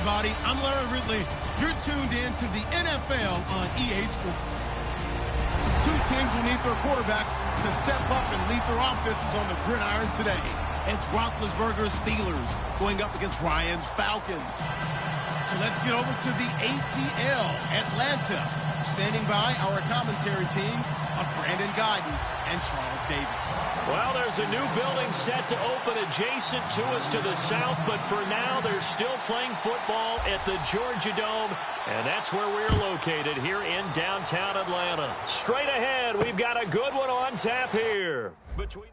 everybody. I'm Larry Ridley. You're tuned in to the NFL on EA Sports. Two teams will need their quarterbacks to step up and lead their offenses on the gridiron today. It's Roethlisberger's Steelers going up against Ryan's Falcons. So let's get over to the ATL, Atlanta. Standing by our commentary team of Brandon Guyton and Charles Davis. Well, there's a new building set to open adjacent to us to the south, but for now, they're still playing football at the Georgia Dome, and that's where we're located here in downtown Atlanta. Straight ahead, we've got a good one on tap here. Between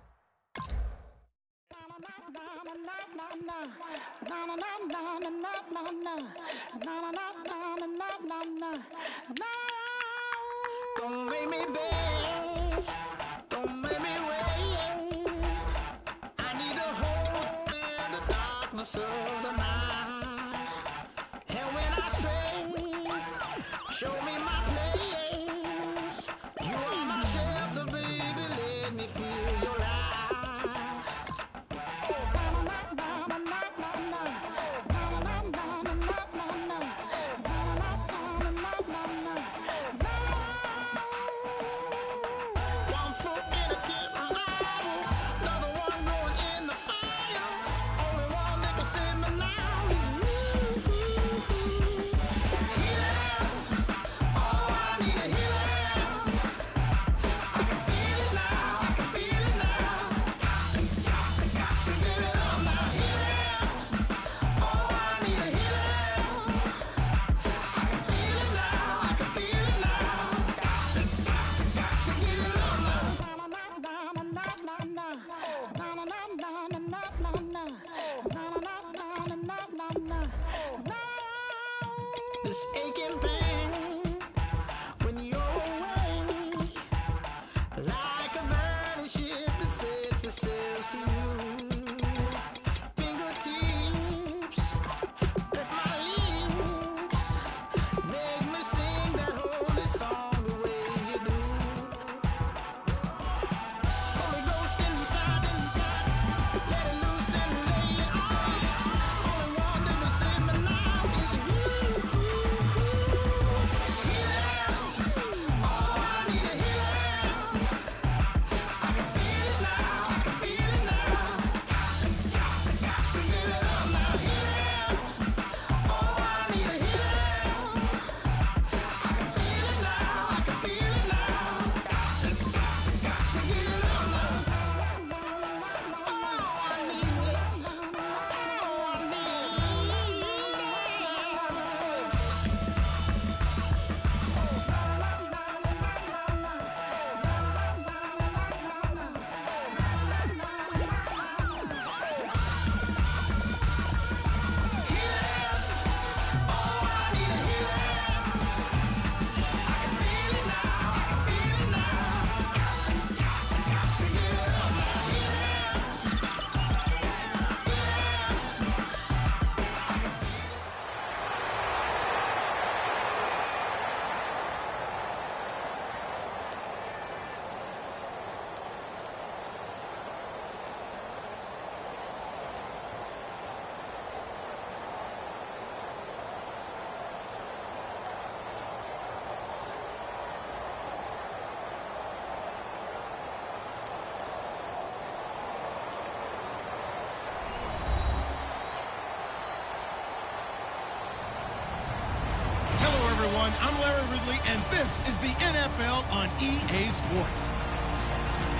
Don't make me beg, don't make me wait. I need a hope in the darkness of the night. And when I stray, show me my place. You are my shelter, baby, let me feel your light. This aching pain when you're away, like a burning ship that sets the sails to you. Fingertips, press my lips, make me sing that holy song the way you do. Holy Ghost inside, let it loose and lay it on. Only one that can save me now is you. I'm Larry Ridley, and this is the NFL on EA Sports.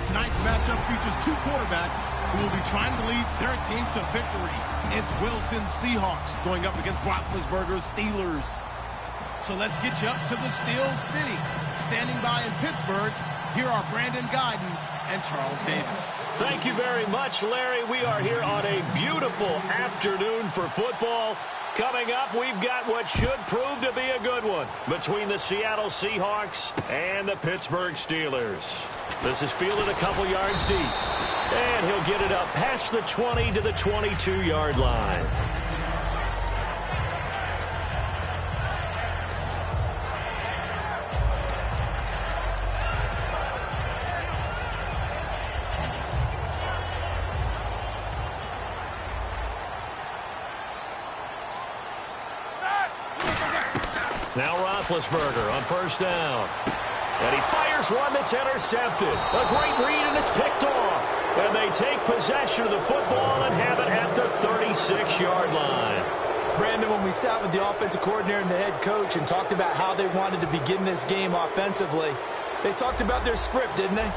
Tonight's matchup features two quarterbacks who will be trying to lead their team to victory. It's Wilson Seahawks going up against Roethlisberger's Steelers. So let's get you up to the Steel City. Standing by in Pittsburgh, here are Brandon Guyton and Charles Davis. Thank you very much, Larry. We are here on a beautiful afternoon for football. Coming up, we've got what should prove to be a good one between the Seattle Seahawks and the Pittsburgh Steelers. This is fielded a couple yards deep, and he'll get it up past the 20 to the 22-yard line. Now Roethlisberger on first down. And he fires one that's intercepted. A great read, and it's picked off. And they take possession of the football and have it at the 36-yard line. Brandon, when we sat with the offensive coordinator and the head coach and talked about how they wanted to begin this game offensively, they talked about their script, didn't they?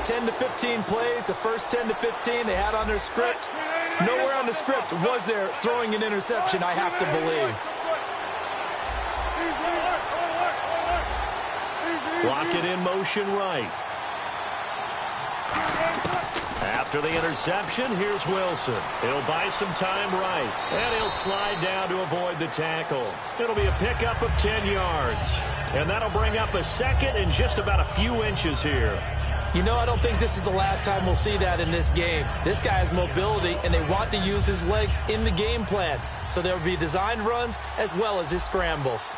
10 to 15 plays, the first 10 to 15 they had on their script. Nowhere on the script was there throwing an interception, I have to believe. Lock it in motion right. After the interception, here's Wilson. He'll buy some time right, and he'll slide down to avoid the tackle. It'll be a pickup of 10 yards, and that'll bring up a second and just about a few inches here. You know, I don't think this is the last time we'll see that in this game. This guy has mobility, and they want to use his legs in the game plan. So there will be designed runs as well as his scrambles.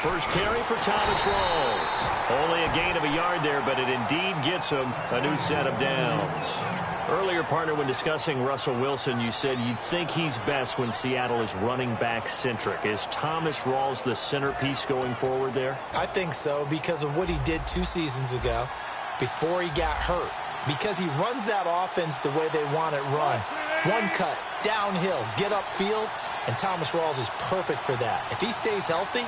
First carry for Thomas Rawls. Only a gain of a yard there, but it indeed gets him a new set of downs. Earlier, partner, when discussing Russell Wilson, you said you think he's best when Seattle is running back-centric. Is Thomas Rawls the centerpiece going forward there? I think so because of what he did 2 seasons ago before he got hurt. Because he runs that offense the way they want it run. One cut, downhill, get upfield, and Thomas Rawls is perfect for that. If he stays healthy,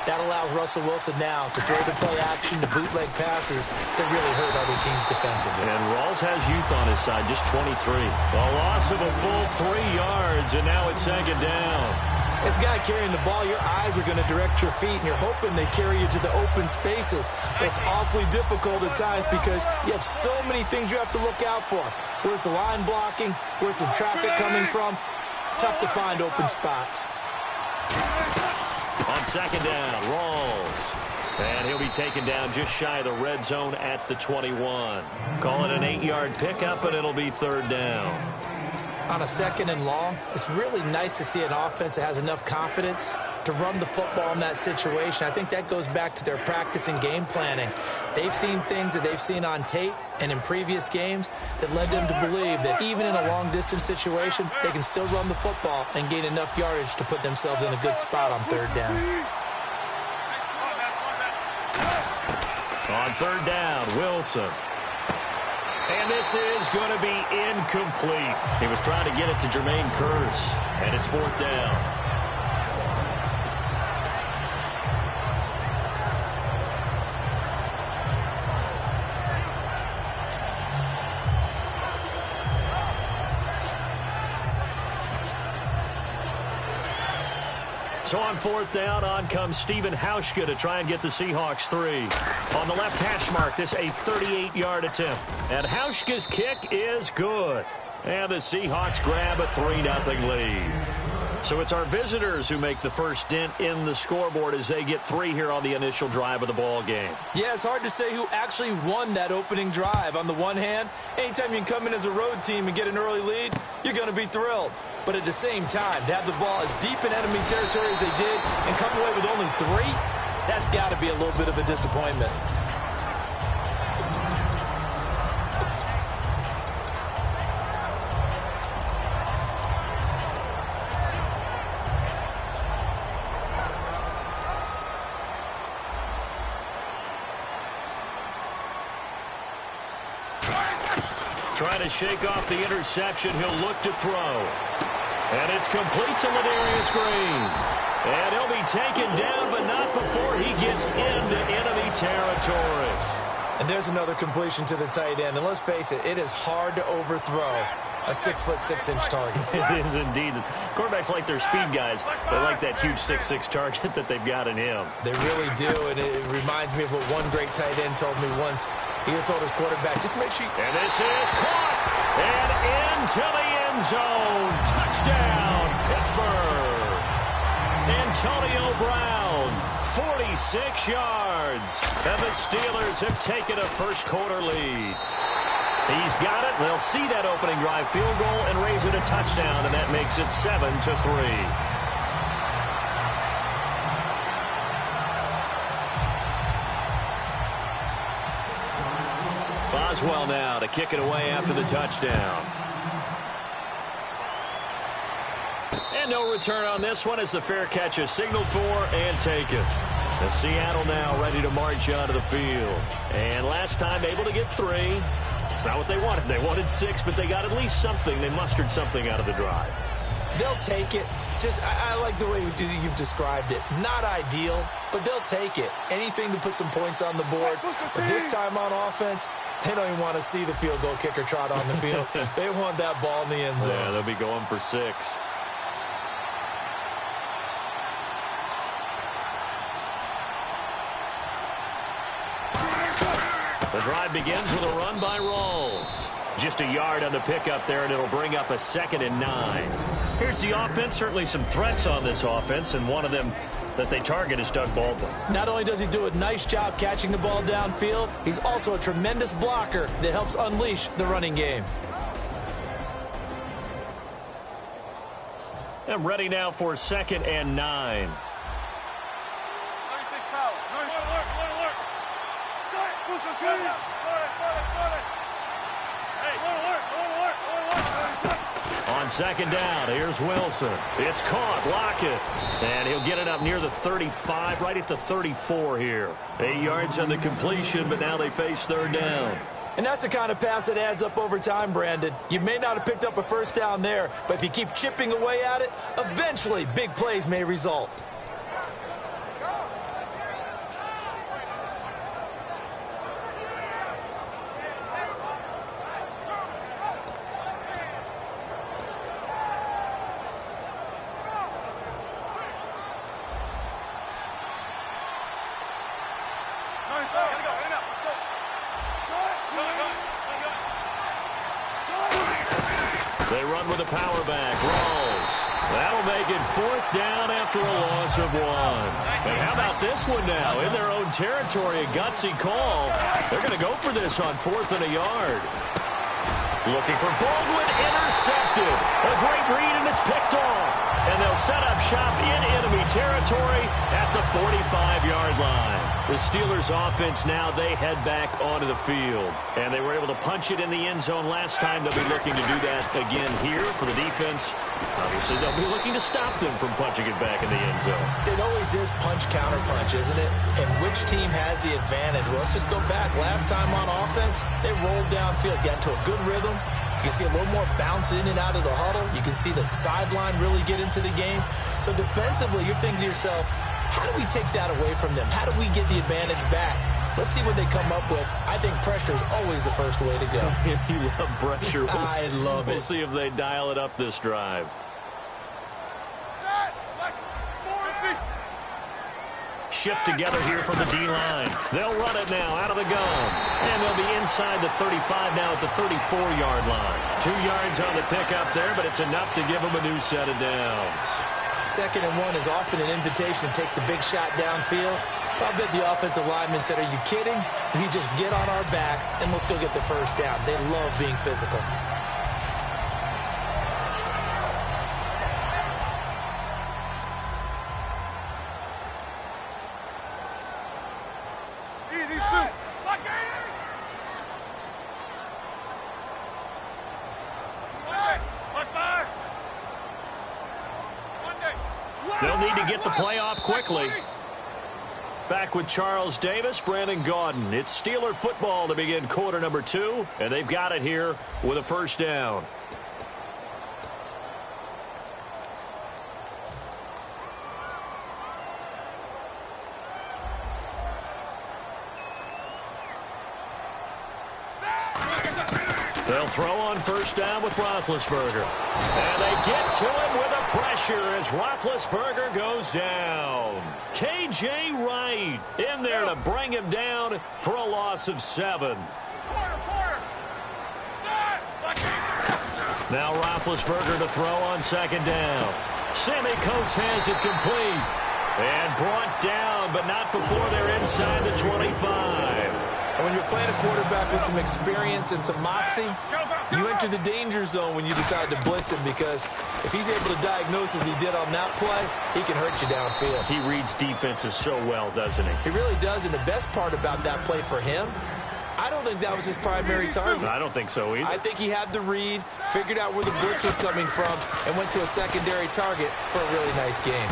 that allows Russell Wilson now to throw the play action, to bootleg passes that really hurt other teams defensively. And Rawls has youth on his side, just 23. A loss of a full 3 yards, and now it's second down. This guy carrying the ball, your eyes are going to direct your feet, and you're hoping they carry you to the open spaces. But it's awfully difficult at times because you have so many things you have to look out for. Where's the line blocking? Where's the traffic coming from? Tough to find open spots. On second down, Rawls. And he'll be taken down just shy of the red zone at the 21. Call it an 8-yard pickup, and it'll be third down. On a second and long, it's really nice to see an offense that has enough confidence to run the football in that situation. I think that goes back to their practice and game planning. They've seen things that they've seen on tape and in previous games that led them to believe that even in a long-distance situation, they can still run the football and gain enough yardage to put themselves in a good spot on third down. On third down, Wilson. And this is going to be incomplete. He was trying to get it to Jermaine Kearse, and it's fourth down. So on fourth down, on comes Stephen Hauschka to try and get the Seahawks 3. On the left hash mark, this a 38-yard attempt. And Hauschka's kick is good. And the Seahawks grab a 3-0 lead. So it's our visitors who make the first dent in the scoreboard as they get 3 here on the initial drive of the ball game. Yeah, it's hard to say who actually won that opening drive. On the one hand, anytime you can come in as a road team and get an early lead, you're going to be thrilled. But at the same time, to have the ball as deep in enemy territory as they did and come away with only 3, that's got to be a little bit of a disappointment. Trying to shake off the interception, he'll look to throw. And it's complete to Ladarius Green. And he'll be taken down, but not before he gets into enemy territory. And there's another completion to the tight end. And let's face it, it is hard to overthrow a 6'6" target. It is indeed. Quarterbacks like their speed guys. They like that huge 6'6" target that they've got in him. They really do, and it reminds me of what one great tight end told me once. He had told his quarterback, just make sure you... And this is caught. And into the end zone. Touchdown, Pittsburgh. Antonio Brown, 46 yards. And the Steelers have taken a first quarter lead. He's got it. They'll see that opening drive field goal and raise it a touchdown, and that makes it 7-3. Boswell now to kick it away after the touchdown. return on this one as the fair catch is signaled for and taken. The Seattle now ready to march onto the field. And last time able to get 3. It's not what they wanted. They wanted 6, but they got at least something. They mustered something out of the drive. They'll take it. I like the way you've described it. Not ideal, but they'll take it. Anything to put some points on the board. But this time on offense, they don't even want to see the field goal kicker trot on the field. They want that ball in the end zone. Yeah, they'll be going for 6. The drive begins with a run by Rawls. Just a yard on the pickup there, and it'll bring up a 2nd and 9. Here's the offense. Certainly some threats on this offense, and one of them that they target is Doug Baldwin. Not only does he do a nice job catching the ball downfield, he's also a tremendous blocker that helps unleash the running game. And ready now for 2nd and 9. On 2nd down, here's Wilson. It's caught. Lockett. And he'll get it up near the 35, right at the 34 here. 8 yards on the completion, but now they face 3rd down. And that's the kind of pass that adds up over time, Brandon. You may not have picked up a 1st down there, but if you keep chipping away at it, eventually big plays may result. They run with a power back. Rawls. That'll make it 4th down after a loss of 1. And how about this one now? In their own territory, a gutsy call. They're going to go for this on 4th and a yard. Looking for Baldwin. Intercepted. A great read, and it's picked off. And they'll set up shop in enemy territory at the 45-yard line. The Steelers offense now, they head back onto the field. And they were able to punch it in the end zone last time. They'll be looking to do that again here for the defense. Obviously, they'll be looking to stop them from punching it back in the end zone. It always is punch-counter-punch, isn't it? And which team has the advantage? Well, let's just go back. Last time on offense, they rolled downfield, got into a good rhythm. You can see a little more bounce in and out of the huddle. You can see the sideline really get into the game. So defensively, you're thinking to yourself, how do we take that away from them? How do we get the advantage back? Let's see what they come up with. I think pressure is always the first way to go. You love pressure. I love it. We'll see if they dial it up this drive. Shift together here from the D-line. They'll run it now out of the gun. And they'll be inside the 35 now at the 34-yard line. 2 yards on the pickup there, but it's enough to give them a new set of downs. 2nd and 1 is often an invitation to take the big shot downfield. I bet the offensive lineman said, are you kidding? We just get on our backs and we'll still get the 1st down. They love being physical. They'll need to get the play off quickly. Back with Charles Davis, Brandon Gaudin. It's Steeler football to begin quarter number 2, and they've got it here with a 1st down. They'll throw on 1st down with Roethlisberger. And they get to him with a pressure as Roethlisberger goes down. K.J. Wright in there to bring him down for a loss of 7. Now Roethlisberger to throw on 2nd down. Sammy Coates has it complete. And brought down, but not before they're inside the 25. And when you're playing a quarterback with some experience and some moxie, you enter the danger zone when you decide to blitz him, because if he's able to diagnose as he did on that play, he can hurt you downfield. He reads defenses so well, doesn't he? He really does, and the best part about that play for him, I don't think that was his primary target. I don't think so either. I think he had the read, figured out where the blitz was coming from, and went to a secondary target for a really nice game.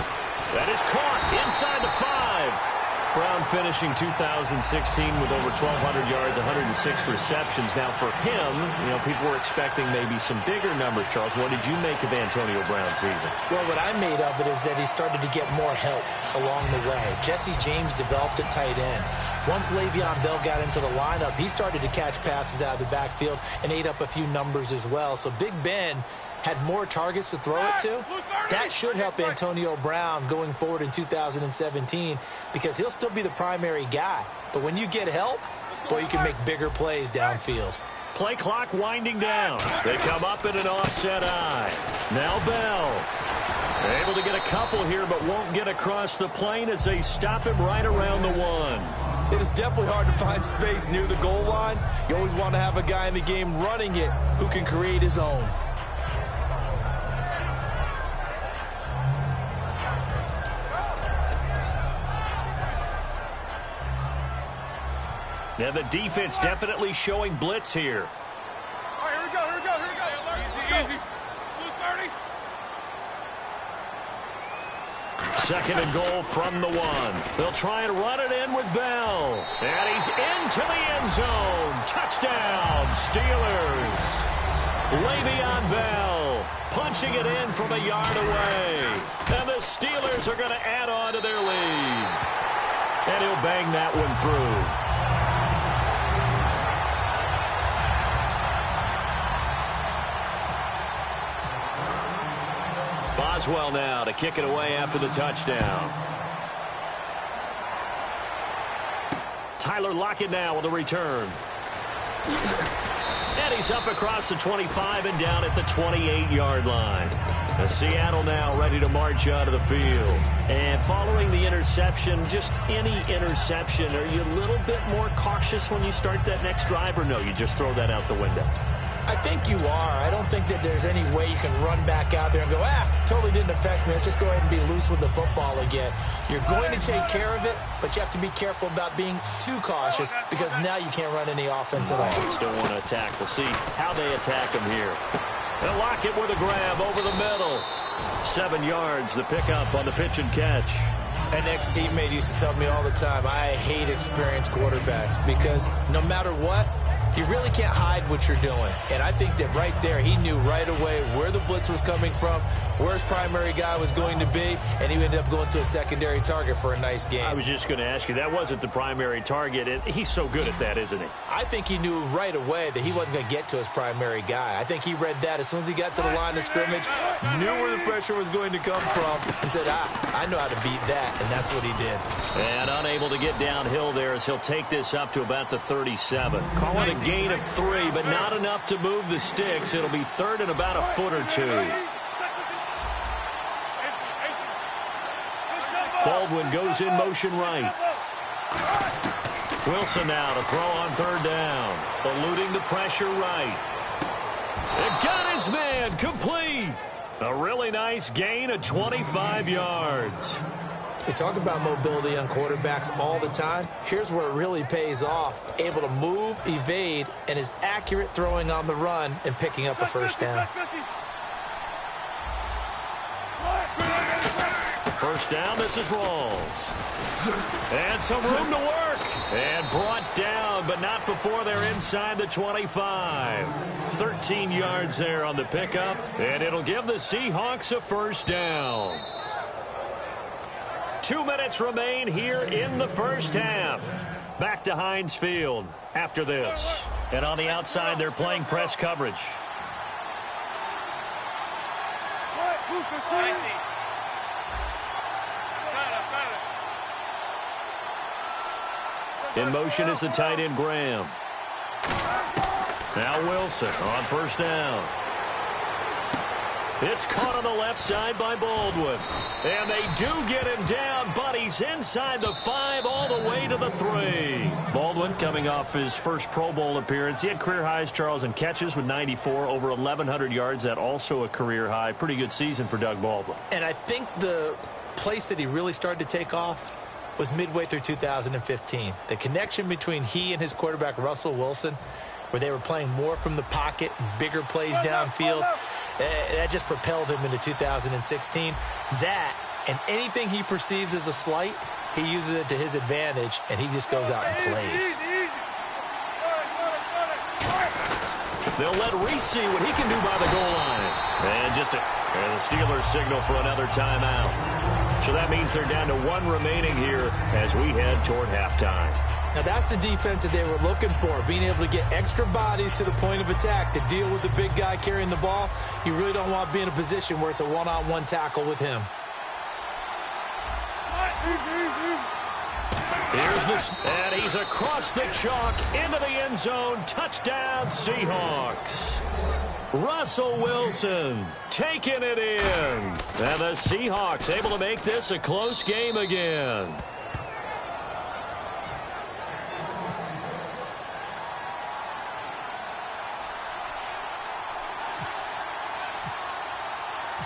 That is caught inside the 5. Brown finishing 2016 with over 1,200 yards, 106 receptions. Now for him, people were expecting maybe some bigger numbers. Charles, what did you make of Antonio Brown's season? Well, what I made of it is that he started to get more help along the way. Jesse James developed at tight end. Once Le'Veon Bell got into the lineup, he started to catch passes out of the backfield and ate up a few numbers as well. So Big Ben had more targets to throw it to. That should help Antonio Brown going forward in 2017 because he'll still be the primary guy. But when you get help, boy, you can make bigger plays downfield. Play clock winding down. They come up in an offset eye. Now Bell. Able to get a couple here, but won't get across the plane as they stop him right around the 1. It is definitely hard to find space near the goal line. You always want to have a guy in the game running it who can create his own. Now the defense definitely showing blitz here. All right, here we go. Easy. Blue 30. Second and goal from the 1. They'll try and run it in with Bell. And he's into the end zone. Touchdown, Steelers. Le'Veon Bell punching it in from a yard away. And the Steelers are going to add on to their lead. And he'll bang that one through. Boswell now to kick it away after the touchdown. Tyler Lockett now with a return. And he's up across the 25 and down at the 28-yard line. Seattle now ready to march out of the field. And following the interception, just any interception, are you a little bit more cautious when you start that next drive, or no, you just throw that out the window? I think you are. I don't think that there's any way you can run back out there and go, totally didn't affect me. Let's just go ahead and be loose with the football again. You're going to take care of it, but you have to be careful about being too cautious because now you can't run any offense at all. Still want to attack. We'll see how they attack him here. They'll lock it with a grab over the middle. 7 yards, the pickup on the pitch and catch. An ex-teammate used to tell me all the time, I hate experienced quarterbacks because no matter what, you really can't hide what you're doing. And I think that right there, he knew right away where the blitz was coming from, where his primary guy was going to be, and he ended up going to a secondary target for a nice game. I was just going to ask you, that wasn't the primary target. He's so good at that, isn't he? I think he knew right away that he wasn't going to get to his primary guy. I think he read that as soon as he got to the line of scrimmage, knew where the pressure was going to come from, and said, I know how to beat that, and that's what he did. And unable to get downhill there as he'll take this up to about the 37. Call it a gain of 3, but not enough to move the sticks. It'll be third and about a foot or 2. Baldwin goes in motion right. Wilson now to throw on third down. Eluding the pressure right. And got his man complete. A really nice gain of 25 yards. They talk about mobility on quarterbacks all the time. Here's where it really pays off. Able to move, evade, and is accurate throwing on the run and picking up a first down. First down, this is Rawls. And some room to work. And brought down, but not before they're inside the 25. 13 yards there on the pickup. And it'll give the Seahawks a first down. 2 minutes remain here in the first half. Back to Heinz Field after this. And on the outside, they're playing press coverage. In motion is the tight end, Graham. Now Wilson on first down. It's caught on the left side by Baldwin. And they do get him down, but he's inside the 5 all the way to the 3. Baldwin coming off his first Pro Bowl appearance. He had career highs, Charles, in catches with 94, over 1,100 yards. That also a career high. Pretty good season for Doug Baldwin. And I think the place that he really started to take off was midway through 2015. The connection between he and his quarterback, Russell Wilson, where they were playing more from the pocket, bigger plays downfield, that just propelled him into 2016. That, and anything he perceives as a slight, he uses it to his advantage, and he just goes out and plays. They'll let Reese see what he can do by the goal line. And the Steelers signal for another timeout. So that means they're down to 1 remaining here as we head toward halftime. Now that's the defense that they were looking for, being able to get extra bodies to the point of attack to deal with the big guy carrying the ball. You really don't want to be in a position where it's a one-on-one tackle with him. And he's across the chalk into the end zone. Touchdown, Seahawks. Russell Wilson taking it in. And the Seahawks able to make this a close game again.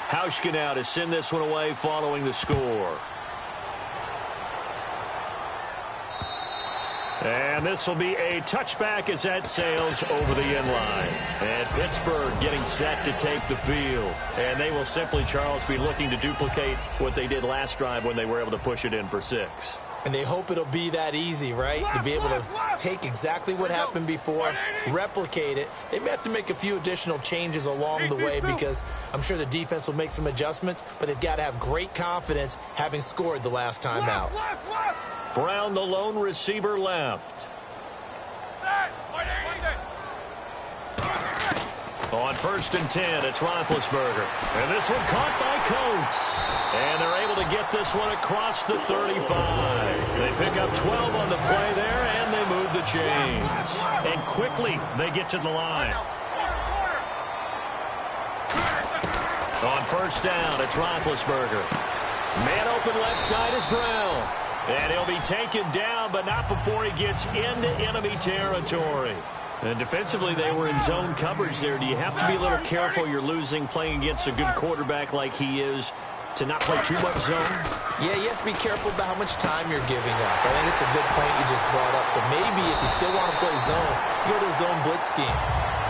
Hauschka now to send this one away following the score. And this will be a touchback as that sails over the end line. And Pittsburgh getting set to take the field. And they will simply, Charles, be looking to duplicate what they did last drive when they were able to push it in for 6. And they hope it'll be that easy, right? To be able to take exactly what happened before, replicate it. They may have to make a few additional changes along the way because I'm sure the defense will make some adjustments, but they've got to have great confidence having scored the last time out. Brown, the lone receiver, left. On 1st and 10, it's Roethlisberger. And this one caught by Coates. And they're able to get this one across the 35. They pick up 12 on the play there, and they move the chains. And quickly, they get to the line. On 1st down, it's Roethlisberger. Man open left side is Brown. And he'll be taken down, but not before he gets into enemy territory. And defensively, they were in zone coverage there. Do you have to be a little careful? You're losing, playing against a good quarterback like he is, to not play too much zone? Yeah, you have to be careful about how much time you're giving up. I think it's a good point you just brought up. So maybe if you still want to play zone, you go to a zone blitz scheme.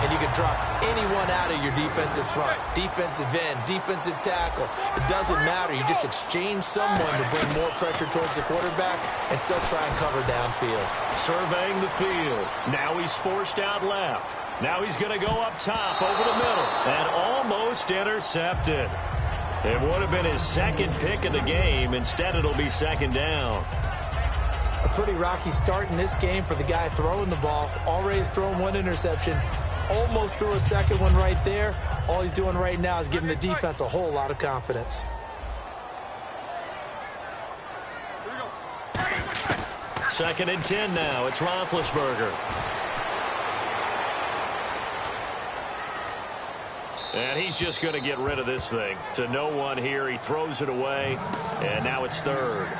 And you can drop anyone out of your defensive front, defensive end, defensive tackle. It doesn't matter. You just exchange someone to bring more pressure towards the quarterback and still try and cover downfield. Surveying the field. Now he's forced out left. Now he's going to go up top over the middle. And almost intercepted. It would have been his 2nd pick of the game. Instead, it'll be 2nd down. A pretty rocky start in this game for the guy throwing the ball. Already has thrown 1 interception. Almost threw a 2nd one right there. All he's doing right now is giving the defense a whole lot of confidence. Second and 10 now. It's Roethlisberger. And he's just going to get rid of this thing. To no one here. He throws it away. And now it's 3rd.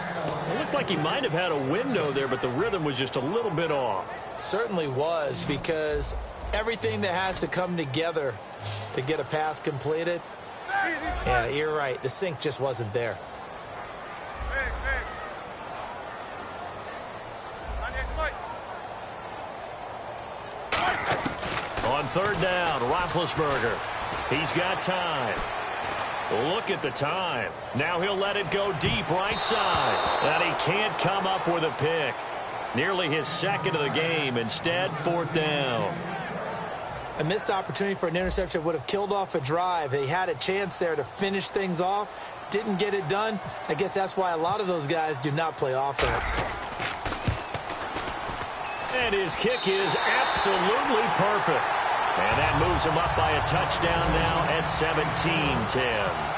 It looked like he might have had a window there, but the rhythm was just a little bit off. It certainly was, because everything that has to come together to get a pass completed. Yeah, you're right. The sync just wasn't there. On 3rd down, Roethlisberger. He's got time. Look at the time. Now he'll let it go deep right side. And he can't come up with a pick. Nearly his 2nd of the game. Instead, 4th down. A missed opportunity for an interception would have killed off a drive. He had a chance there to finish things off. Didn't get it done. I guess that's why a lot of those guys do not play offense. And his kick is absolutely perfect. And that moves him up by a touchdown now at 17-10.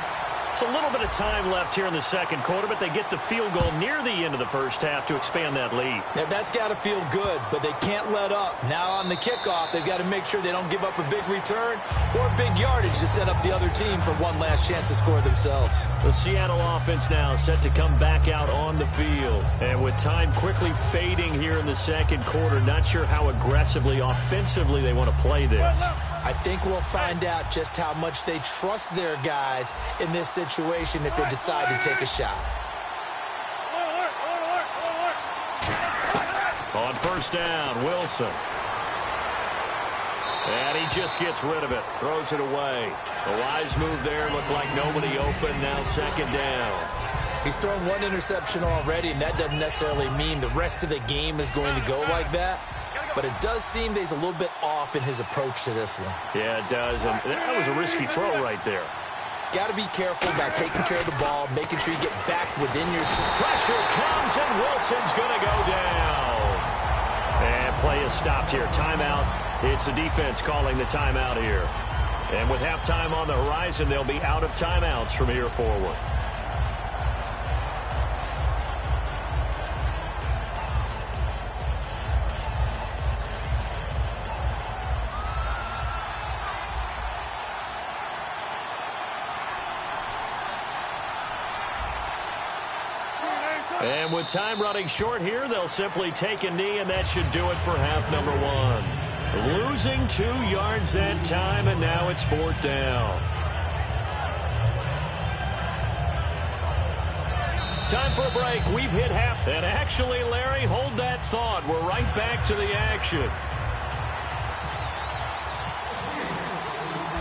It's a little bit of time left here in the 2nd quarter, but they get the field goal near the end of the 1st half to expand that lead. Now, that's got to feel good, but they can't let up. Now on the kickoff, they've got to make sure they don't give up a big return or big yardage to set up the other team for one last chance to score themselves. The Seattle offense now set to come back out on the field. And with time quickly fading here in the 2nd quarter, not sure how aggressively, offensively they want to play this. I think we'll find out just how much they trust their guys in this situation if they decide to take a shot. On first down, Wilson. And he just gets rid of it, throws it away. A wise move there, looked like nobody open, now second down. He's thrown one interception already, and that doesn't necessarily mean the rest of the game is going to go like that. But it does seem that he's a little bit off in his approach to this one. Yeah, it does. And that was a risky throw right there. Got to be careful about taking care of the ball, making sure you get back within your... Pressure comes, and Wilson's going to go down. And play is stopped here. Timeout. It's the defense calling the timeout here. And with halftime on the horizon, they'll be out of timeouts from here forward. And with time running short here, they'll simply take a knee, and that should do it for half number one. Losing 2 yards that time, and now it's fourth down. Time for a break. We've hit half. And actually, Larry, hold that thought. We're right back to the action.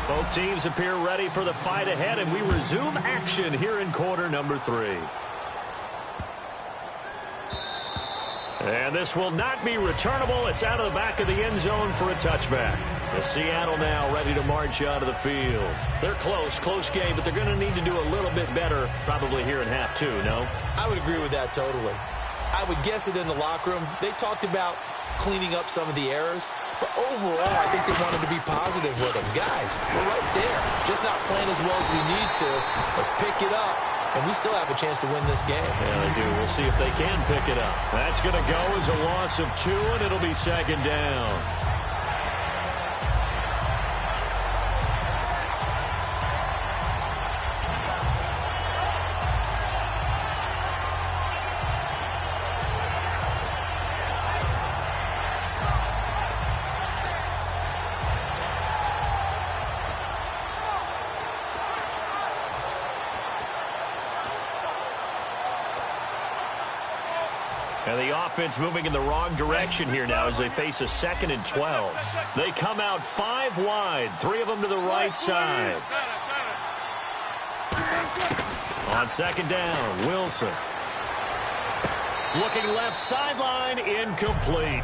Both teams appear ready for the fight ahead, and we resume action here in quarter number 3. And this will not be returnable. It's out of the back of the end zone for a touchback. The Seattle now ready to march out of the field. They're close game, but they're going to need to do a little bit better probably here in half 2, no? I would agree with that totally. I would guess it in the locker room. They talked about cleaning up some of the errors, but overall, I think they wanted to be positive with them. Guys, we're right there. Just not playing as well as we need to. Let's pick it up. And we still have a chance to win this game. Yeah, they do. We'll see if they can pick it up. That's going to go as a loss of 2, and it'll be second down. And the offense moving in the wrong direction here now as they face a 2nd and 12. They come out 5 wide, 3 of them to the right side. On second down, Wilson. Looking left sideline, incomplete.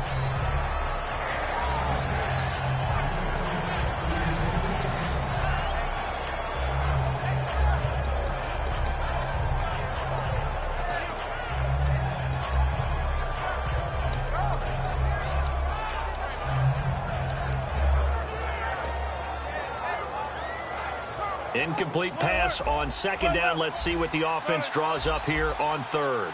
Incomplete pass on second down. Let's see what the offense draws up here on third.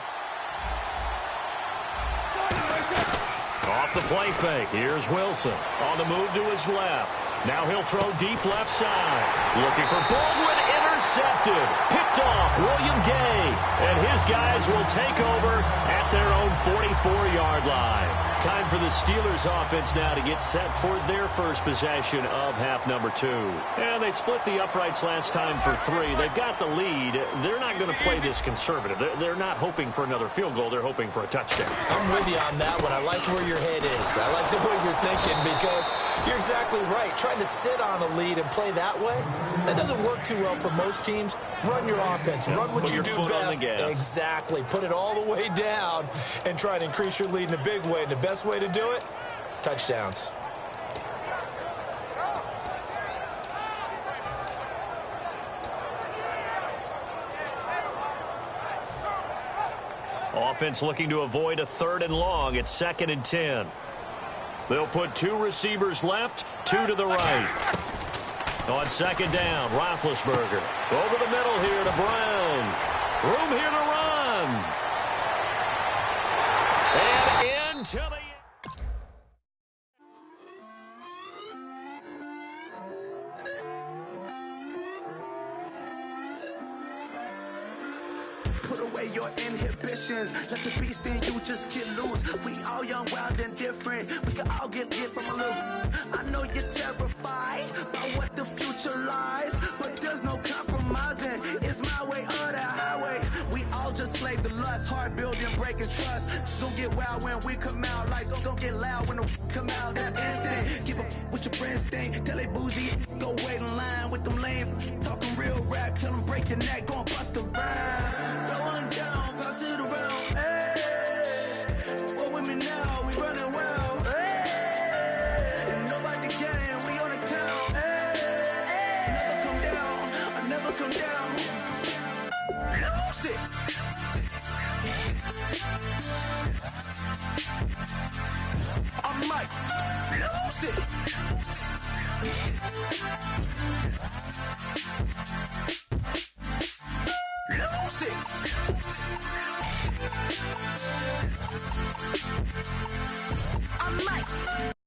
Off the play fake. Here's Wilson. On the move to his left. Now he'll throw deep left side. Looking for Baldwin. Intercepted. Picked off William Gay. And his guys will take over at their own 44-yard line. Time for the Steelers offense now to get set for their first possession of half number 2. And they split the uprights last time for 3. They've got the lead. They're not going to play this conservative. They're not hoping for another field goal. They're hoping for a touchdown. I'm with you on that one. I like where your head is. I like the way you're thinking because you're exactly right. Trying to sit on a lead and play that way, that doesn't work too well for most teams. Run your offense. Run what you do best. Exactly. Put it all the way down and try to increase your lead in a big way. And the best way to do it, touchdowns. Offense looking to avoid a 3rd and long. It's 2nd and 10. They'll put 2 receivers left, 2 to the right. On second down, Roethlisberger. Over the middle here to Brown. Room here to run. And into the... Put away your inhibitions. Let the beast in you just get loose. We all young, wild, and different. We can all get lit from a little. I know you're terrified by what the future lies, but there's no compromising. It's my way or the highway. We all just slave to lust, heart building, breaking trust. Don't get wild when we come out, like don't get loud when the come out. That's instant. Keep up with your friends thing, tell they bougie, go wait in line with them lame. Talking real rap, tell them break your neck, go and bust a rhyme. Going down, pass it around, hey. What with me now, we running wild, hey. And nobody can, we on the town, hey. Never come down, I never come down. Lose it. I might lose it. Lose it. I might.